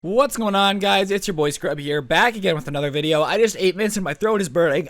What's going on, guys? It's your boy Scrub here, back again with another video. I just ate mints and my throat is burning.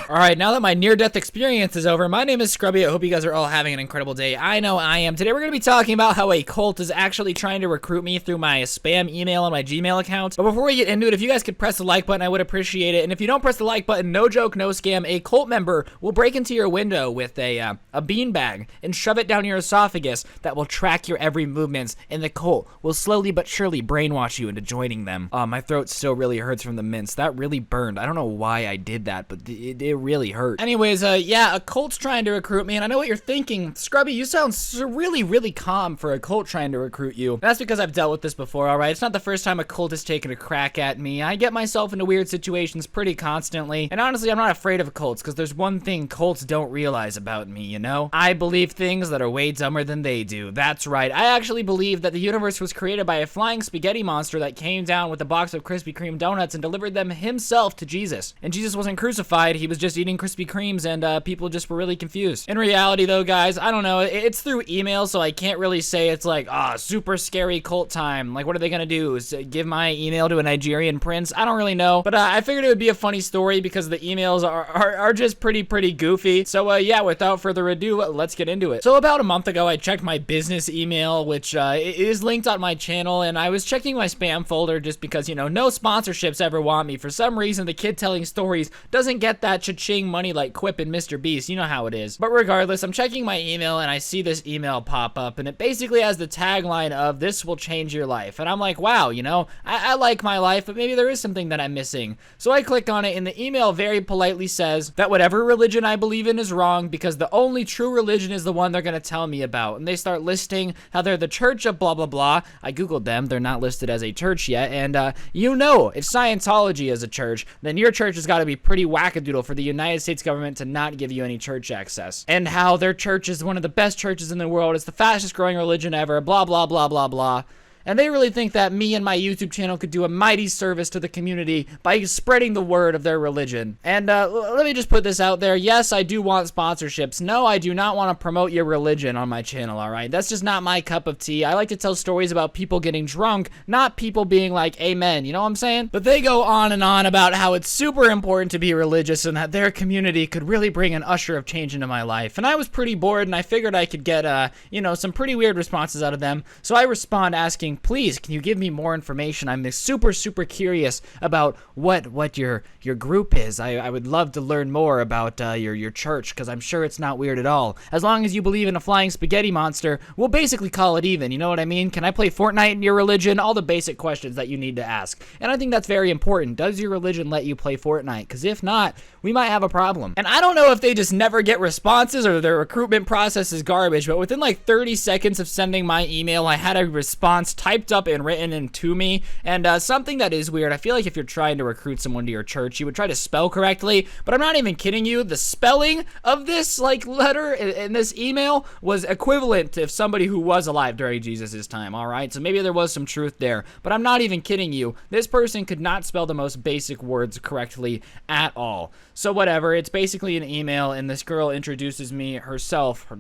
Alright, now that my near-death experience is over, my name is Scrubby. I hope you guys are all having an incredible day. I know I am. Today we're going to be talking about how a cult is actually trying to recruit me through my spam email on my Gmail account. But before we get into it, if you guys could press the like button, I would appreciate it. And if you don't press the like button, no joke, no scam, a cult member will break into your window with a beanbag and shove it down your esophagus that will track your every movements, and the cult will slowly but surely brainwash you into joining them. My throat still really hurts from the mints. That really burned. I don't know why I did that, but it really hurt. Anyways, yeah, a cult's trying to recruit me, and I know what you're thinking. Scrubby, you sound really calm for a cult trying to recruit you. That's because I've dealt with this before, alright? It's not the first time a cult has taken a crack at me. I get myself into weird situations pretty constantly, and honestly, I'm not afraid of cults, because there's one thing cults don't realize about me, you know? I believe things that are way dumber than they do. That's right. I actually believe that the universe was created by a flying spaghetti monster that came down with a box of Krispy Kreme donuts and delivered them himself to Jesus. And Jesus wasn't crucified, he was just eating Krispy Kremes, and people just were really confused. In reality though, guys, I don't know, it's through email, so I can't really say it's like, super scary cult time. Like, what are they gonna do? Is give my email to a Nigerian prince? I don't really know, but I figured it would be a funny story because the emails are just pretty goofy. So yeah, without further ado, let's get into it. So about a month ago, I checked my business email, which is linked on my channel, and I was checking my spam folder just because, you know, no sponsorships ever want me. For some reason, the kid telling stories doesn't get that cha-ching money like Quip and Mr. Beast. You know how it is. But regardless, I'm checking my email and I see this email pop up, and it basically has the tagline of "This will change your life." And I'm like, wow, you know, I like my life, but maybe there is something that I'm missing. So I click on it, and the email very politely says that whatever religion I believe in is wrong because the only true religion is the one they're gonna tell me about. And they start listing how they're the church of blah blah blah. I googled them, they're not listed as a church yet, and you know, if Scientology is a church, then your church has got to be pretty wackadoodle for the United States government to not give you any church access. And how their church is one of the best churches in the world, it's the fastest growing religion ever, blah blah blah blah blah. And they really think that me and my YouTube channel could do a mighty service to the community by spreading the word of their religion. And let me just put this out there. Yes, I do want sponsorships. No, I do not want to promote your religion on my channel, alright? That's just not my cup of tea. I like to tell stories about people getting drunk, not people being like, amen, you know what I'm saying? But they go on and on about how it's super important to be religious and that their community could really bring an usher of change into my life. And I was pretty bored, and I figured I could get, you know, some pretty weird responses out of them. So I respond asking, please, can you give me more information? I'm super curious about what your group is. I would love to learn more about your church, because I'm sure it's not weird at all. As long as you believe in a flying spaghetti monster, we'll basically call it even, you know what I mean? Can I play Fortnite in your religion? All the basic questions that you need to ask. And I think that's very important. Does your religion let you play Fortnite? Because if not, we might have a problem. And I don't know if they just never get responses or their recruitment process is garbage, but within like 30 seconds of sending my email, I had a response typed up and written into me. And something that is weird, I feel like if you're trying to recruit someone to your church, you would try to spell correctly, but I'm not even kidding you. The spelling of this like letter in this email was equivalent to if somebody who was alive during Jesus's time, all right? So maybe there was some truth there, but I'm not even kidding you. This person could not spell the most basic words correctly at all. So whatever, it's basically an email, and this girl introduces herself to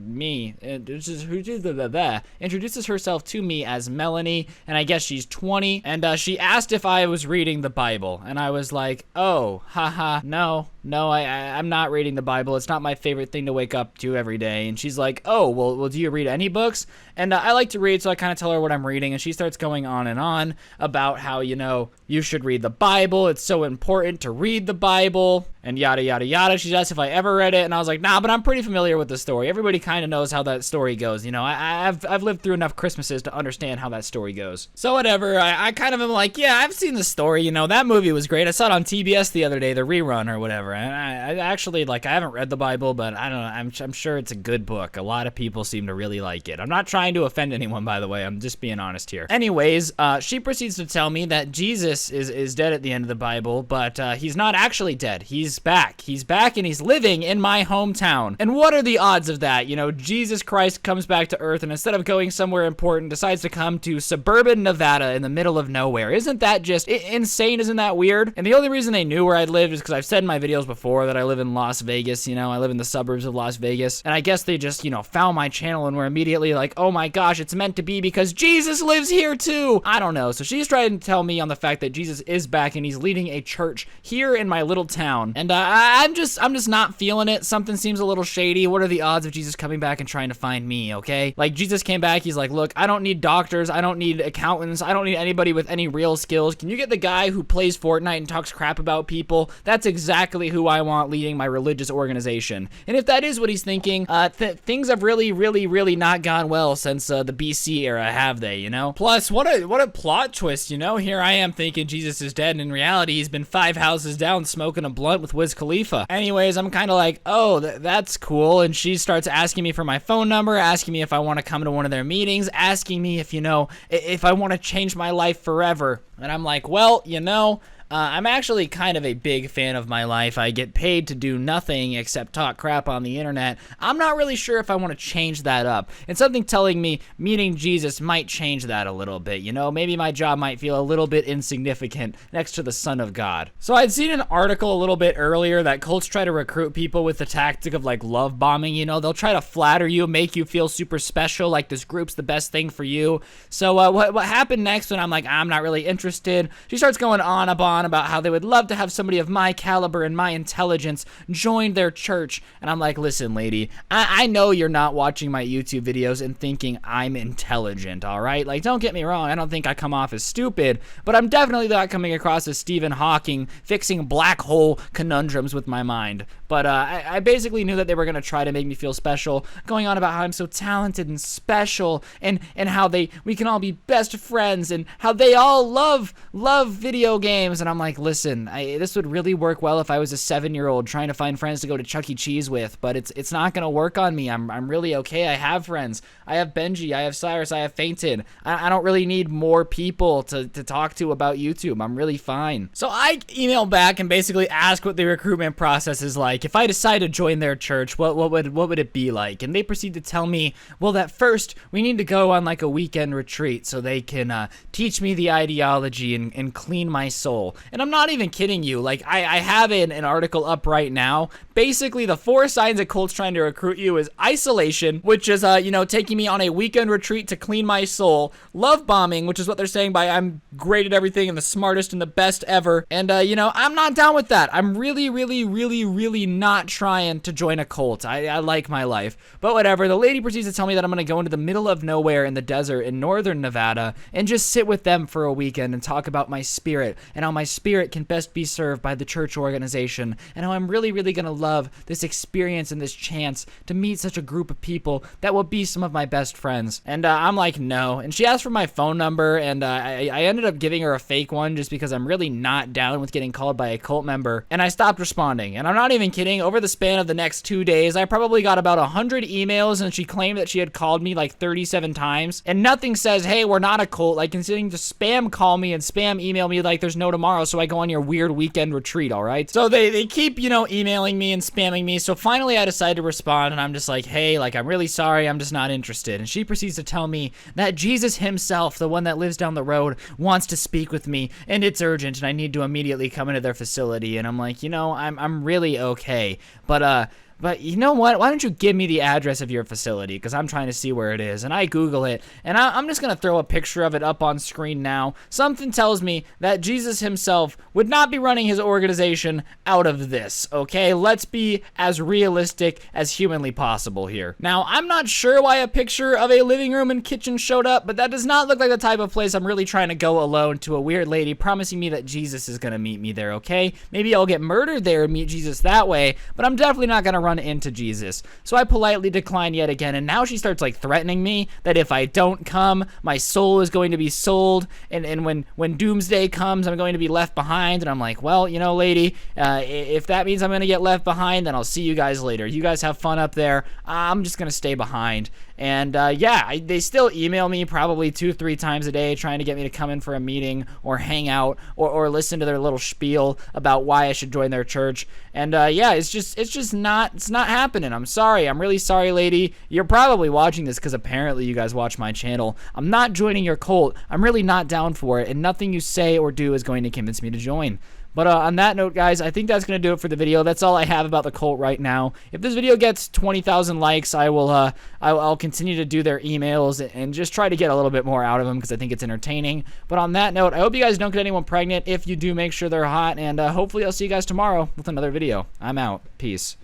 me as Melanie, and I guess she's 20, and she asked if I was reading the Bible, and I was like, oh, haha, no, I'm not reading the Bible. It's not my favorite thing to wake up to every day. And she's like, oh, well, do you read any books? And I like to read, so I kind of tell her what I'm reading, and she starts going on and on about how, you know, you should read the Bible. It's so important to read the Bible, and yada, yada, yada. She asked if I ever read it, and I was like, nah, but I'm pretty familiar with the story. Everybody kind of knows how that story goes, you know. I've lived through enough Christmases to understand how that story goes. So whatever, I kind of am like, yeah, I've seen the story, you know, that movie was great. I saw it on TBS the other day, the rerun or whatever. And I actually, like, I haven't read the Bible, but I don't know, I'm sure it's a good book. A lot of people seem to really like it. I'm not trying to offend anyone, by the way. I'm just being honest here. Anyways, she proceeds to tell me that Jesus is dead at the end of the Bible, but he's not actually dead. He's back. He's back, and he's living in my hometown. And what are the odds of that? You know, Jesus Christ comes back to Earth, and instead of going somewhere important, decides to come to suburban Nevada in the middle of nowhere. Isn't that just insane? Isn't that weird? And the only reason they knew where I lived is because I've said in my videos emails before that I live in Las Vegas, I live in the suburbs of Las Vegas, and I guess they just, found my channel and were immediately like, oh my gosh, it's meant to be because Jesus lives here too. I don't know. So she's trying to tell me on the fact that Jesus is back and he's leading a church here in my little town, and I'm just not feeling it. Something seems a little shady. What are the odds of Jesus coming back and trying to find me, okay? Like, Jesus came back, he's like, look, I don't need doctors, I don't need accountants, I don't need anybody with any real skills. Can you get the guy who plays Fortnite and talks crap about people? That's exactly who I want leading my religious organization. And if that is what he's thinking, things have really not gone well since the BC era, have they, Plus, what a plot twist, Here I am thinking Jesus is dead, and in reality, he's been 5 houses down smoking a blunt with Wiz Khalifa. Anyways, I'm kind of like, oh, that's cool, and she starts asking me for my phone number, asking me if I want to come to one of their meetings, asking me if I want to change my life forever. And I'm like, well, I'm actually kind of a big fan of my life. I get paid to do nothing except talk crap on the internet. I'm not really sure if I want to change that up. And something telling me meeting Jesus might change that a little bit, Maybe my job might feel a little bit insignificant next to the Son of God. So I'd seen an article a little bit earlier that cults try to recruit people with the tactic of like love bombing, They'll try to flatter you, make you feel super special, like this group's the best thing for you. So what happened next when I'm like, I'm not really interested, she starts going on about how they would love to have somebody of my caliber and my intelligence join their church. And I'm like, listen, lady, I know you're not watching my YouTube videos and thinking I'm intelligent, all right? Like, don't get me wrong, I don't think I come off as stupid, but I'm definitely not coming across as Stephen Hawking fixing black hole conundrums with my mind. But I basically knew that they were going to try to make me feel special, going on about how I'm so talented and special, and how we can all be best friends, and how they all love video games. And I'm like, listen, this would really work well if I was a 7-year-old trying to find friends to go to Chuck E. Cheese with, but it's not going to work on me. I'm really okay. I have friends. I have Benji. I have Cyrus. I have Fainted. I don't really need more people to talk to about YouTube. I'm really fine. So I email back and basically ask what the recruitment process is like. If I decide to join their church, what would it be like? And they proceed to tell me, well, that first we need to go on like a weekend retreat so they can teach me the ideology and clean my soul. And I'm not even kidding you. Like, I have an article up right now. Basically, the 4 signs a cult's trying to recruit you is isolation, which is taking me on a weekend retreat to clean my soul. Love bombing, which is what they're saying by I'm great at everything and the smartest and the best ever. And I'm not down with that. I'm really not trying to join a cult. I like my life. But whatever. The lady proceeds to tell me that I'm going to go into the middle of nowhere in the desert in northern Nevada and just sit with them for a weekend and talk about my spirit and how my spirit can best be served by the church organization, and how I'm really going to love this experience and this chance to meet such a group of people that will be some of my best friends. And I'm like, no. And she asked for my phone number, and I ended up giving her a fake one just because I'm really not down with getting called by a cult member, and I stopped responding. And I'm not even kidding, over the span of the next 2 days, I probably got about 100 emails, and she claimed that she had called me like 37 times, and nothing says, hey, we're not a cult, like considering to spam call me and spam email me like there's no tomorrow, so I go on your weird weekend retreat, all right? So they keep, emailing me and spamming me, so finally I decided to respond, and I'm just like, hey, like, I'm really sorry, I'm just not interested. And she proceeds to tell me that Jesus himself, the one that lives down the road, wants to speak with me, and it's urgent, and I need to immediately come into their facility. And I'm like, I'm really okay, but you know what? Why don't you give me the address of your facility? Because I'm trying to see where it is. And I Google it. And I'm just going to throw a picture of it up on screen now. Something tells me that Jesus himself would not be running his organization out of this, okay? Let's be as realistic as humanly possible here. Now, I'm not sure why a picture of a living room and kitchen showed up, but that does not look like the type of place I'm really trying to go alone to a weird lady promising me that Jesus is going to meet me there, okay? Maybe I'll get murdered there and meet Jesus that way, but I'm definitely not going to run into Jesus. So I politely decline yet again, and now she starts like threatening me that if I don't come, my soul is going to be sold, and when doomsday comes, I'm going to be left behind. And I'm like, well, lady, if that means I'm going to get left behind, then I'll see you guys later. You guys have fun up there. I'm just going to stay behind. And they still email me probably 2-3 times a day trying to get me to come in for a meeting or hang out or listen to their little spiel about why I should join their church. And it's just not happening. I'm sorry. I'm really sorry, lady. You're probably watching this because apparently you guys watch my channel. I'm not joining your cult. I'm really not down for it, and nothing you say or do is going to convince me to join. But on that note, guys, I think that's going to do it for the video. That's all I have about the cult right now. If this video gets 20,000 likes, I'll continue to do their emails and just try to get a little bit more out of them because I think it's entertaining. But on that note, I hope you guys don't get anyone pregnant. If you do, make sure they're hot, and hopefully I'll see you guys tomorrow with another video. I'm out. Peace.